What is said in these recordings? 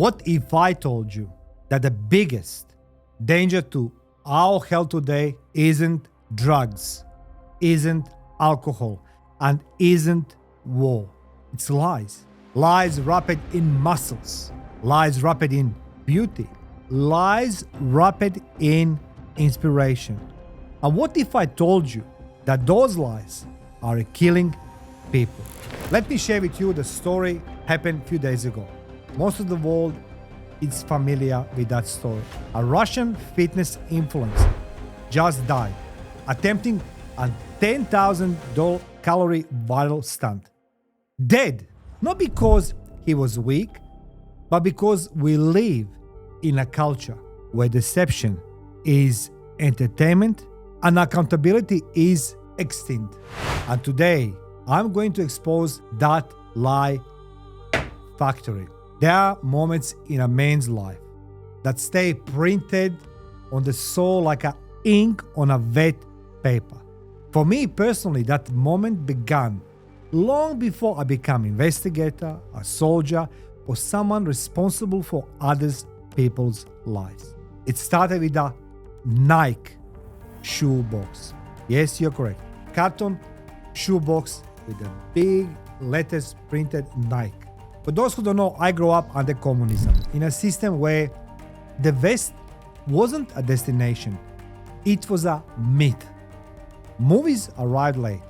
What if I told you that the biggest danger to our health today isn't drugs, isn't alcohol, and isn't war? It's lies. Lies wrapped in muscles, lies wrapped in beauty, lies wrapped in inspiration. And what if I told you that those lies are killing people? Let me share with you the story happened a few days ago. Most of the world is familiar with that story. A Russian fitness influencer just died attempting a $10,000 calorie viral stunt. Dead, not because he was weak, but because we live in a culture where deception is entertainment and accountability is extinct. And today, I'm going to expose that lie factory. There are moments in a man's life that stay printed on the soul like a ink on a wet paper. For me personally, that moment began long before I became investigator, a soldier, or someone responsible for others people's lives. It started with a Nike shoebox. Yes, you're correct. Carton shoebox with the big letters printed Nike. For those who don't know, I grew up under communism in a system where the West wasn't a destination, it was a myth. Movies arrived late.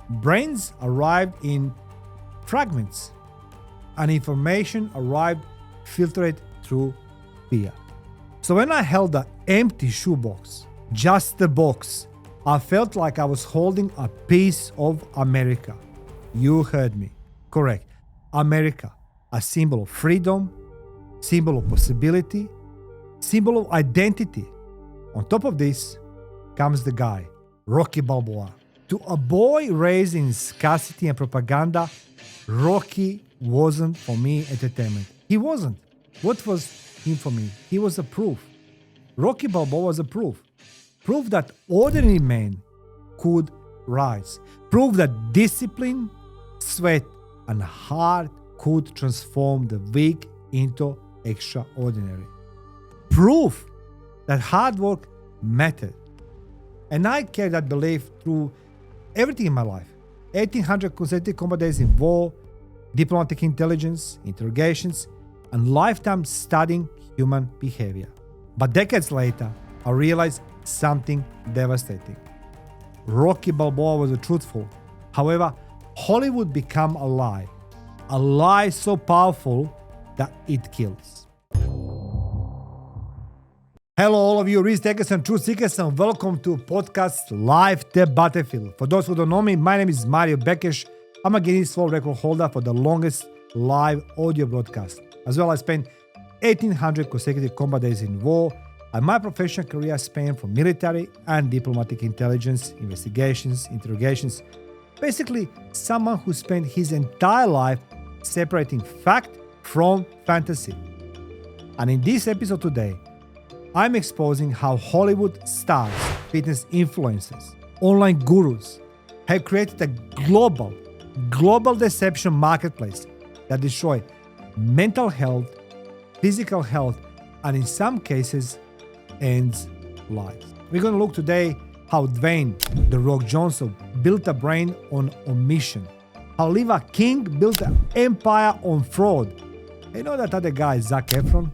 Brains arrived in fragments. And information arrived filtered through fear. So when I held the empty shoebox, just the box, I felt like I was holding a piece of America. You heard me. Correct. America, a symbol of freedom, symbol of possibility, symbol of identity. On top of this comes the guy, Rocky Balboa. To a boy raised in scarcity and propaganda, Rocky wasn't for me entertainment. He wasn't. What was him for me? He was a proof. Rocky Balboa was a proof. Proof that ordinary men could rise. Proof that discipline, sweat, and heart could transform the weak into extraordinary. Proof that hard work mattered. And I carry that belief through everything in my life. 1,800 consecutive combat days in war, diplomatic intelligence, interrogations, and lifetime studying human behavior. But decades later, I realized something devastating. Rocky Balboa was truthful. However, Hollywood became a lie so powerful that it kills. Hello, all of you risk takers and truth seekers, and welcome to podcast Live the Battlefield. For those who don't know me, my name is Bekes. I'm a Guinness World Record holder for the longest live audio broadcast. As well, I spent 1,800 consecutive combat days in war, and my professional career spanned from military and diplomatic intelligence, investigations, interrogations. Basically, someone who spent his entire life separating fact from fantasy. And in this episode today, I'm exposing how Hollywood stars, fitness influencers, online gurus have created a global deception marketplace that destroy mental health, physical health, and in some cases, ends lives. We're going to look today how Dwayne, The Rock Johnson, built a brain on omission. How Liva King built an empire on fraud. You know that other guy, Zac Efron?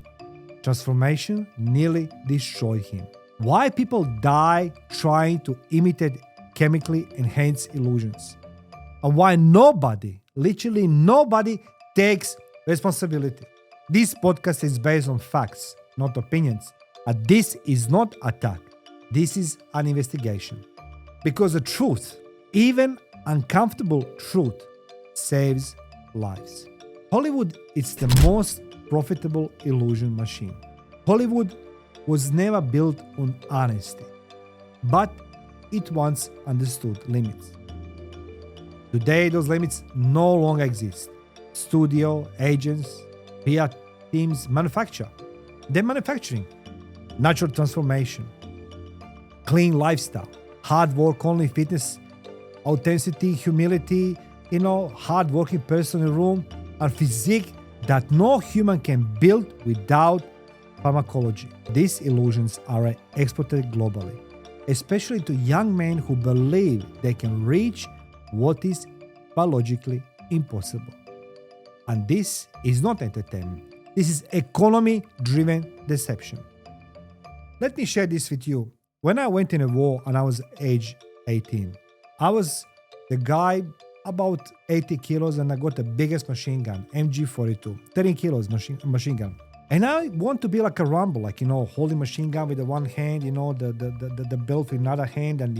Transformation nearly destroyed him. Why people die trying to imitate chemically enhanced illusions. And why literally nobody, takes responsibility. This podcast is based on facts, not opinions. And this is not attack. This is an investigation. Because the truth, even uncomfortable truth, saves lives. Hollywood is the most profitable illusion machine. Hollywood was never built on honesty, but it once understood limits. Today, those limits no longer exist. Studio, agents, PR teams manufacture. They're manufacturing natural transformation, clean lifestyle, hard work only fitness, authenticity, humility, hard working person in the room, and physique that no human can build without pharmacology. These illusions are exported globally, especially to young men who believe they can reach what is biologically impossible. And this is not entertainment. This is economy-driven deception. Let me share this with you. When I went in a war and I was age 18, I was the guy about 80 kilos and I got the biggest machine gun, MG42, 13 kilos machine gun. And I want to be like a Rambo, like, holding machine gun with the one hand, the belt with another hand, and,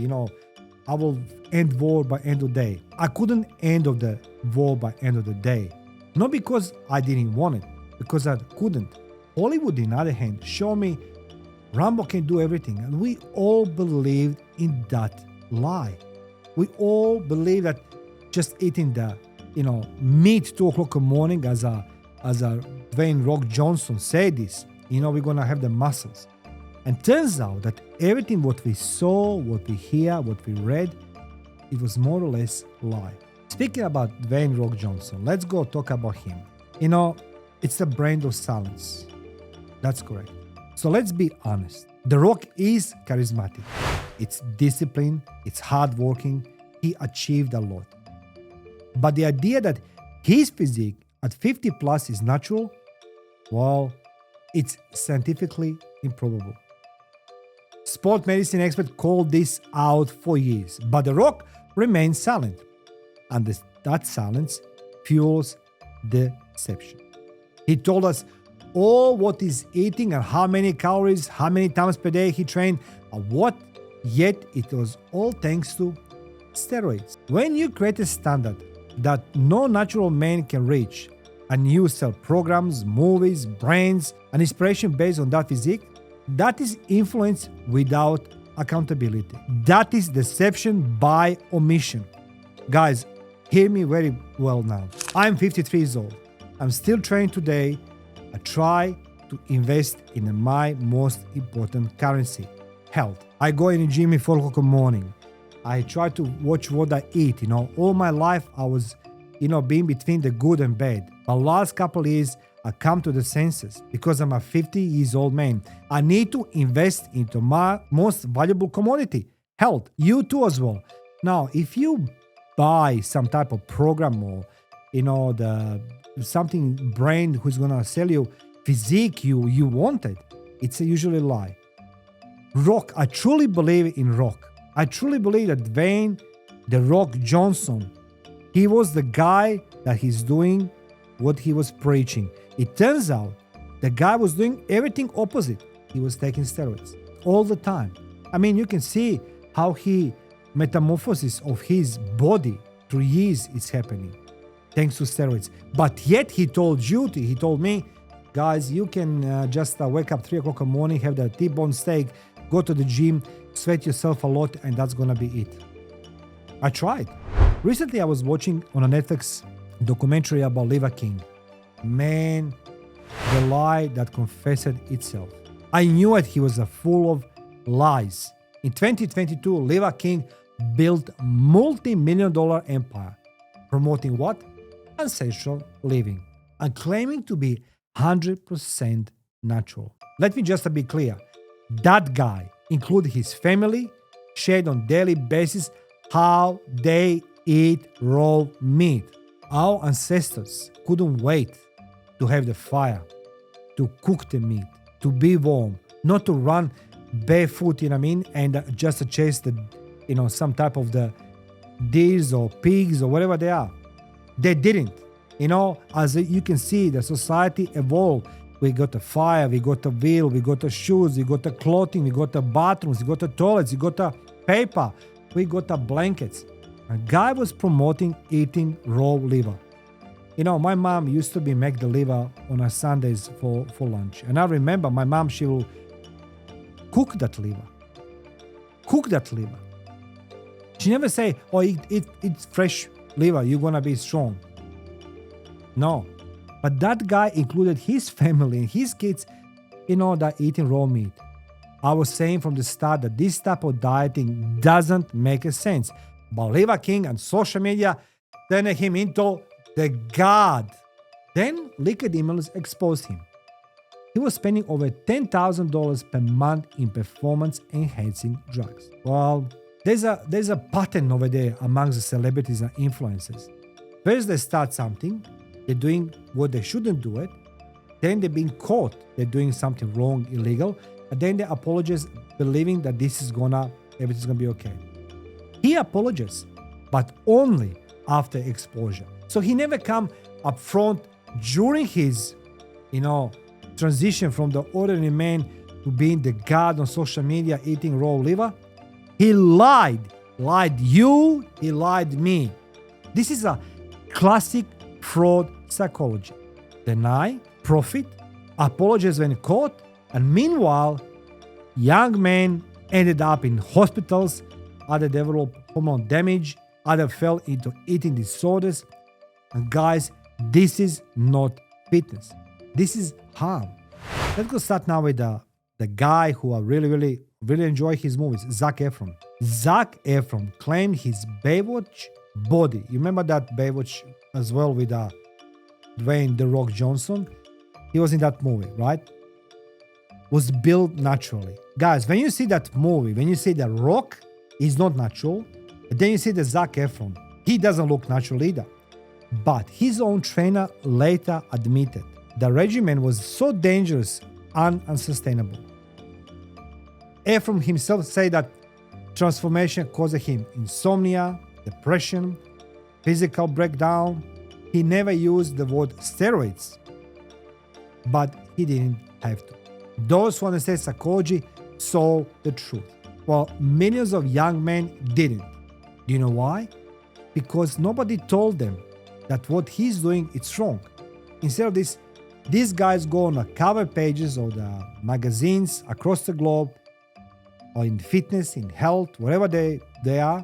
I will end war by end of the day. I couldn't end of the war by end of the day. Not because I didn't want it, because I couldn't. Hollywood, on the other hand, showed me Rambo can do everything. And we all believed in that lie. We all believe that just eating the, meat 2 o'clock in the morning, as Dwayne Rock Johnson said this, we're going to have the muscles. And turns out that everything what we saw, what we hear, what we read, it was more or less lie. Speaking about Dwayne Rock Johnson, let's go talk about him. It's the brand of silence. That's correct. So let's be honest. The Rock is charismatic. It's disciplined. It's hardworking. He achieved a lot. But the idea that his physique at 50 plus is natural, well, it's scientifically improbable. Sport medicine experts called this out for years, but The Rock remains silent. And that silence fuels deception. He told us all what he's eating and how many calories, how many times per day he trained, and what, yet it was all thanks to steroids. When you create a standard that no natural man can reach, and you sell programs, movies, brands, and inspiration based on that physique, that is influence without accountability. That is deception by omission. Guys, hear me very well now. I'm 53 years old. I'm still training today. I try to invest in my most important currency, health. I go in the gym at 4 o'clock in the morning. I try to watch what I eat. All my life I was, being between the good and bad. But last couple of years, I come to the senses because I'm a 50 years old man. I need to invest into my most valuable commodity, health. You too as well. Now, if you buy some type of program or, something brand who's gonna sell you physique you wanted, it's usually a lie. Rock, I truly believe in Rock. I truly believe that Dwayne The Rock Johnson, he was the guy that he's doing what he was preaching. It turns out the guy was doing everything opposite. He was taking steroids all the time. You can see how he metamorphosis of his body through years is happening thanks to steroids. But yet he told me, guys, you can just wake up 3 o'clock in the morning, have the T-bone steak, go to the gym, sweat yourself a lot, and that's gonna be it. I tried. Recently I was watching on a Netflix documentary about Liver King. Man, the lie that confessed itself. I knew it, he was full of lies. In 2022, Liver King built multi-million-dollar empire, promoting what? Ancestral living, and claiming to be 100% natural. Let me just be clear. That guy, including his family, shared on daily basis how they eat raw meat. Our ancestors couldn't wait to have the fire, to cook the meat, to be warm, not to run barefoot, and just to chase the, some type of the deers or pigs or whatever they are. They didn't. As you can see, the society evolved. We got the fire, we got the wheel, we got the shoes, we got the clothing, we got the bathrooms, we got the toilets, we got the paper, we got the blankets. A guy was promoting eating raw liver. My mom used to make the liver on her Sundays for lunch. And I remember my mom, she will cook that liver. She never say, oh, eat fresh liver, you're gonna be strong. No. But that guy included his family and his kids, that eating raw meat. I was saying from the start that this type of dieting doesn't make a sense. But Liver King and social media turned him into the god Then leaked emails exposed him. He was spending over $10,000 per month in performance-enhancing drugs. Well, there's a pattern over there amongst the celebrities and influencers. First they start something, they're doing what they shouldn't do it, then they're being caught, they're doing something wrong, illegal, and then they apologize, believing that everything's gonna be okay. He apologized, but only after exposure. So he never come up front during his, transition from the ordinary man to being the god on social media eating raw liver. He lied you, he lied me. This is a classic fraud psychology. Deny, profit, apologize when caught, and meanwhile, young men ended up in hospitals, other developed hormone damage, other fell into eating disorders. And guys, this is not fitness. This is harm. Let's go start now with the guy who I really enjoy his movies, Zac Efron. Zac Efron claimed his Baywatch body. You remember that Baywatch as well with Dwayne "The Rock" Johnson? He was in that movie, right? Was built naturally. Guys, when you see that movie, when you see The Rock, he's not natural. But then you see the Zac Efron, he doesn't look natural either. But his own trainer later admitted the regimen was so dangerous and unsustainable. Efron himself said that transformation caused him insomnia, depression, physical breakdown. He never used the word steroids, but he didn't have to. Those who understand psychology saw the truth, while millions of young men didn't. Do you know why? Because nobody told them that what he's doing is wrong. Instead of this, these guys go on the cover pages of the magazines across the globe, or in fitness, in health, wherever they are,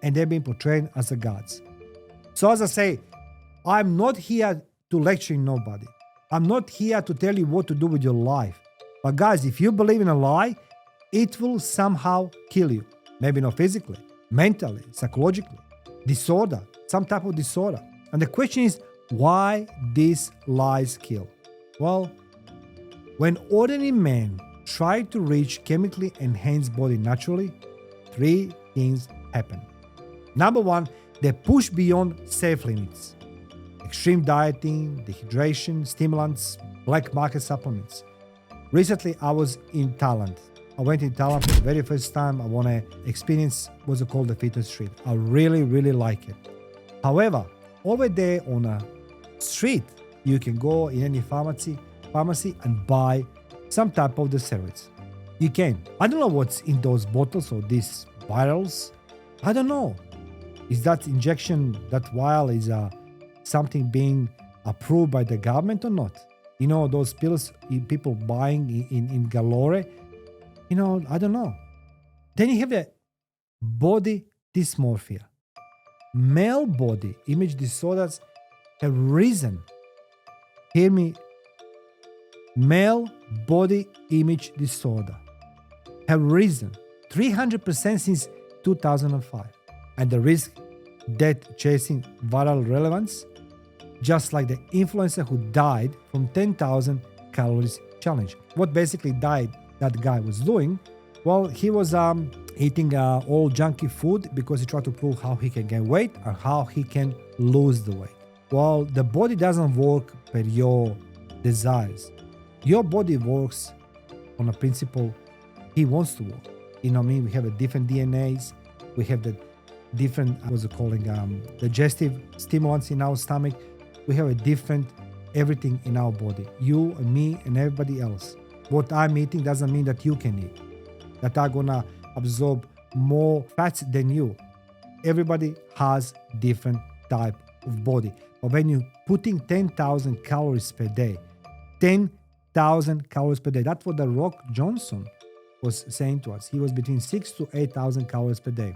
and they're being portrayed as the gods. So as I say, I'm not here to lecture nobody. I'm not here to tell you what to do with your life. But guys, if you believe in a lie, it will somehow kill you. Maybe not physically, mentally, psychologically, disorder, some type of disorder. And the question is, why these lies kill? Well, when ordinary men try to reach chemically enhanced body naturally, three things happen. Number one, they push beyond safe limits. Extreme dieting, dehydration, stimulants, black market supplements. Recently, I was in Thailand. I went in Thailand for the very first time. I want to experience what's called the fitness street. I really like it. However, over there on a street, you can go in any pharmacy and buy some type of the steroids. You can. I don't know what's in those bottles or these vials. I don't know. Is that injection, that vial is something being approved by the government or not? You know, those pills people buying in galore. You know, I don't know. Then you have the body dysmorphia. Male body image disorders have risen. Hear me. Male body image disorder have risen 300% since 2005. And the risk death chasing viral relevance, just like the influencer who died from 10,000 calories challenge. What basically died that guy was doing? Well, he was eating all junky food because he tried to prove how he can gain weight and how he can lose the weight. Well, the body doesn't work per your desires. Your body works on a principle he wants to work. You know what I mean? We have a different DNAs. We have the different, digestive stimulants in our stomach. We have a different everything in our body. You and me and everybody else. What I'm eating doesn't mean that you can eat. That I'm gonna absorb more fats than you. Everybody has different type of body. But when you're putting 10,000 calories per day, 10,000 calories per day, that's what the Rock Johnson was saying to us. He was between 6,000 to 8,000 calories per day.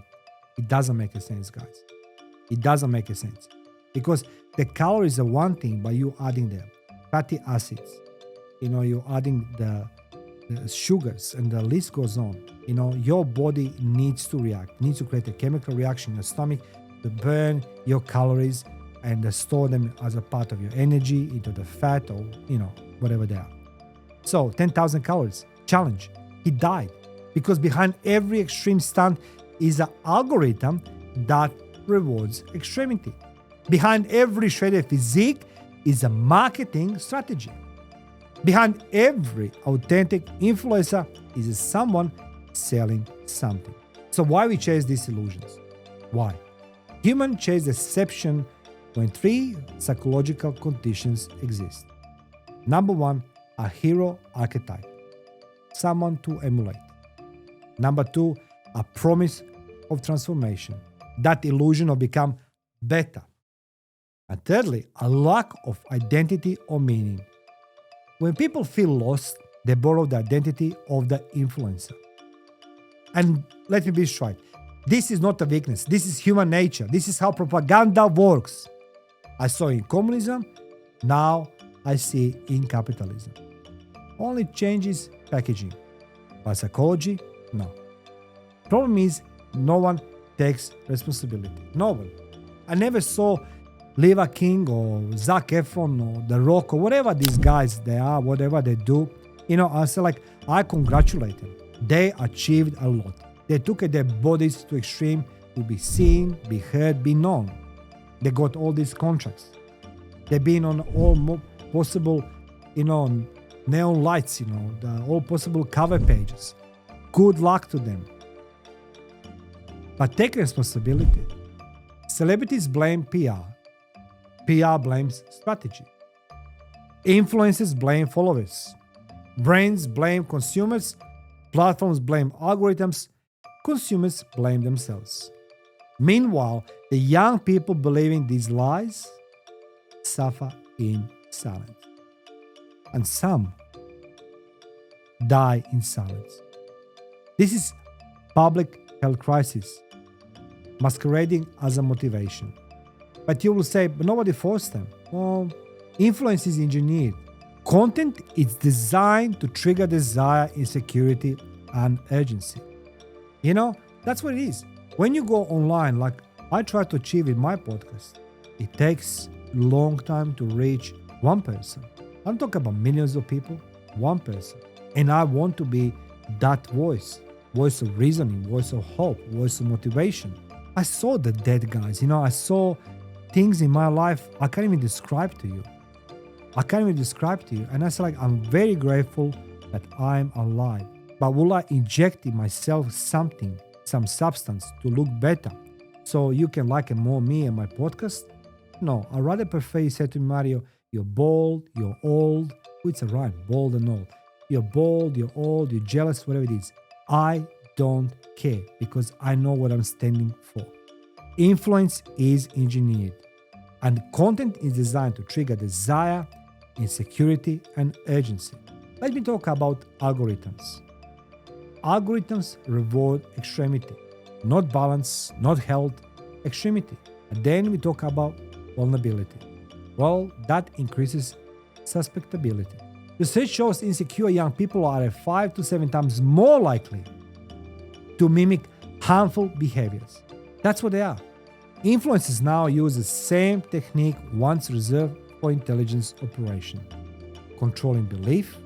It doesn't make a sense, guys. It doesn't make a sense. Because the calories are one thing, but you adding the fatty acids. You know, you're adding the sugars, and the list goes on. You know, your body needs to react, needs to create a chemical reaction in your stomach to burn your calories and store them as a part of your energy into the fat or, whatever they are. So 10,000 calories, challenge. He died because behind every extreme stunt is an algorithm that rewards extremity. Behind every shredded physique is a marketing strategy. Behind every authentic influencer is someone selling something. So why we chase these illusions? Why? Humans chase deception when three psychological conditions exist. Number one, a hero archetype, someone to emulate. Number two, a promise of transformation, that illusion of become better. And thirdly, a lack of identity or meaning. When people feel lost, they borrow the identity of the influencer. And let me be straight, this is not a weakness, this is human nature. This is how propaganda works. I saw in communism, now I see in capitalism. Only changes packaging. But psychology, no. Problem is, no one takes responsibility. No one. I never saw Leva King or Zac Efron or The Rock or whatever these guys they are, whatever they do. I say I congratulate them. They achieved a lot. They took their bodies to extreme to be seen, be heard, be known. They got all these contracts. They've been on all possible, neon lights, all possible cover pages. Good luck to them. But take responsibility. Celebrities blame PR. PR blames strategy. Influencers blame followers. Brands blame consumers. Platforms blame algorithms. Consumers blame themselves. Meanwhile, the young people believing these lies suffer in silence. And some die in silence. This is public health crisis masquerading as a motivation. But you will say, but nobody forced them. Well, influence is engineered. Content is designed to trigger desire, insecurity, and urgency. That's what it is. When you go online, like I try to achieve in my podcast, it takes a long time to reach one person. I'm talking about millions of people, one person. And I want to be that voice of reasoning, voice of hope, voice of motivation. I saw the dead guys, I saw things in my life I can't even describe to you. And I said, I'm very grateful that I'm alive. But will I inject in myself something, some substance to look better so you can like more me and my podcast? No, I rather prefer you say to me, Mario, you're bold, you're old. It's a rhyme, bold and old. You're bold, you're old, you're jealous, whatever it is. I don't care because I know what I'm standing for. Influence is engineered and content is designed to trigger desire, insecurity, and urgency. Let me talk about algorithms. Algorithms reward extremity, not balance, not health, extremity. And then we talk about vulnerability. Well, that increases susceptibility. Research shows insecure young people are 5 to 7 times more likely to mimic harmful behaviors. That's what they are. Influencers now use the same technique once reserved for intelligence operation. Controlling belief,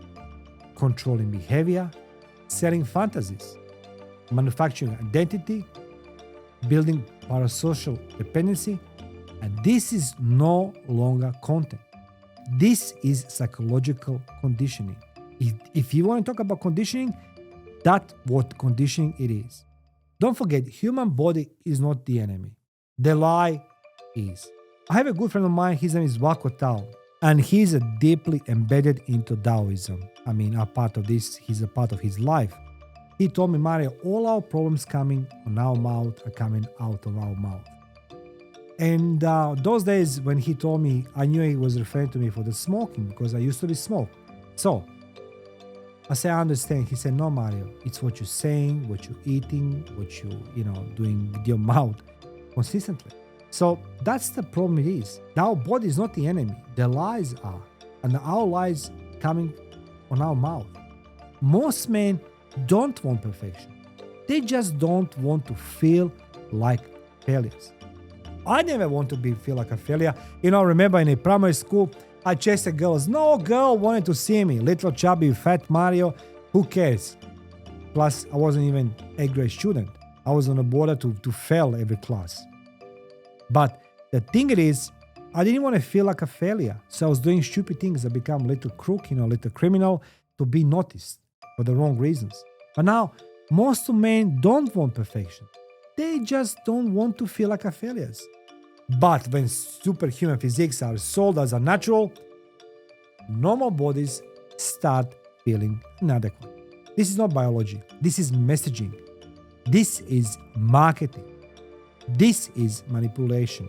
controlling behavior, selling fantasies, manufacturing identity, building parasocial dependency, and this is no longer content. This is psychological conditioning. If you want to talk about conditioning, that's what conditioning it is. Don't forget, human body is not the enemy. The lie is. I have a good friend of mine, his name is Wako Tao, and he's deeply embedded into Taoism. A part of this, he's a part of his life. He told me, Mario, all our problems coming on our mouth are coming out of our mouth. And those days when he told me, I knew he was referring to me for the smoking because I used to be smoke. So I said, I understand. He said, no, Mario, it's what you're saying, what you're eating, what you're, doing with your mouth consistently. So that's the problem it is. Our body is not the enemy. The lies are. And our lies coming on our mouth. Most men don't want perfection. They just don't want to feel like failures. I never want to feel like a failure. You know, remember in a primary school, I chased girls. No girl wanted to see me. Little chubby fat Mario. Who cares? Plus, I wasn't even a grade student. I was on the border to fail every class. But the thing is, I didn't want to feel like a failure. So I was doing stupid things. I become a little crook, little criminal to be noticed for the wrong reasons. But now, most men don't want perfection. They just don't want to feel like a failures. But when superhuman physiques are sold as a natural, normal bodies start feeling inadequate. This is not biology. This is messaging. This is marketing. This is manipulation.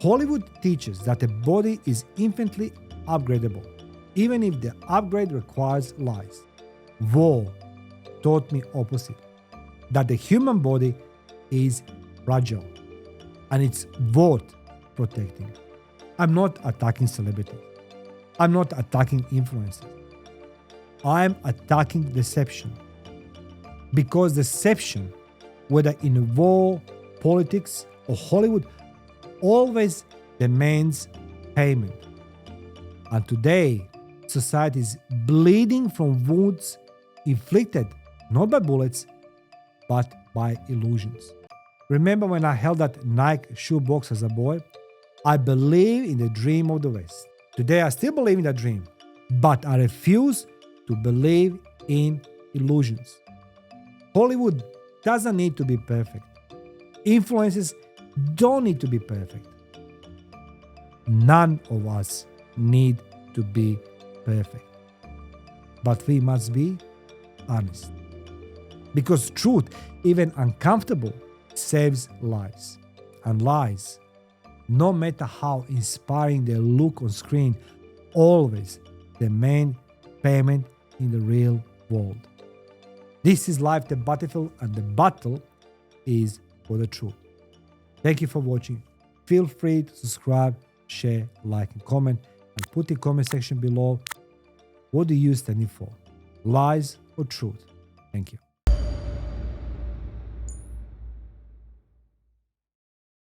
Hollywood teaches that the body is infinitely upgradable, even if the upgrade requires lies. War taught me opposite, that the human body is fragile and it's worth protecting. I'm not attacking celebrities. I'm not attacking influencers. I'm attacking deception. Because deception, whether in war, politics, or Hollywood, always demands payment. And today, society is bleeding from wounds inflicted not by bullets, but by illusions. Remember when I held that Nike shoebox as a boy? I believe in the dream of the West. Today, I still believe in that dream, but I refuse to believe in illusions. Hollywood doesn't need to be perfect. Influences don't need to be perfect. None of us need to be perfect. But we must be honest. Because truth, even uncomfortable, saves lives. And lies, no matter how inspiring they look on screen, always demand payment in the real world. This is life, the battlefield, and the battle is for the truth. Thank you for watching. Feel free to subscribe, share, like, and comment, and put in the comment section below what do you stand for, lies or truth. Thank you.